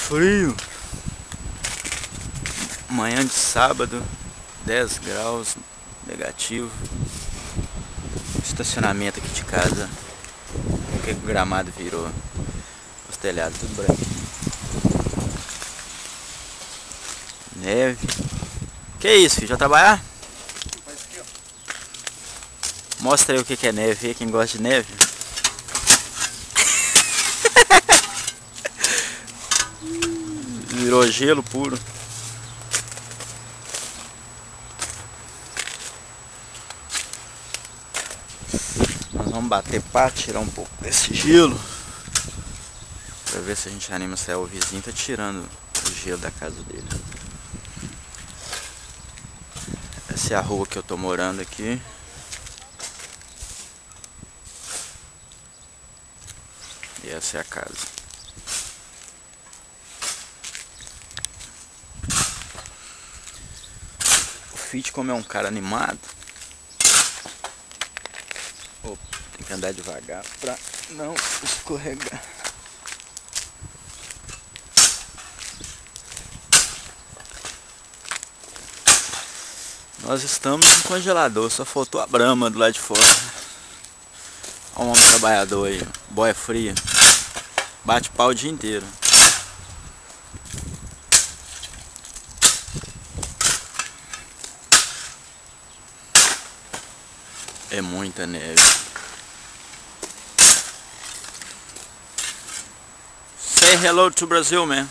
Frio. Manhã de sábado, 10 graus, negativo. Estacionamento aqui de casa. Porque o gramado virou. Os telhados tudo branquinho. Neve. Que isso, filho? Já trabalhar? Mostra aí o que é neve, quem gosta de neve. Virou gelo puro. Nós vamos bater para tirar um pouco desse gelo. Pra ver se a gente anima se é o vizinho tá tirando o gelo da casa dele. Essa é a rua que eu tô morando aqui. E essa é a casa. O Fit, como é um cara animado, tem que andar devagar pra não escorregar. Nós estamos no congelador, só faltou a Brahma do lado de fora. Olha um homem trabalhador aí, boia fria. Bate pau o dia inteiro. É muita neve. Say hello to Brazil, man.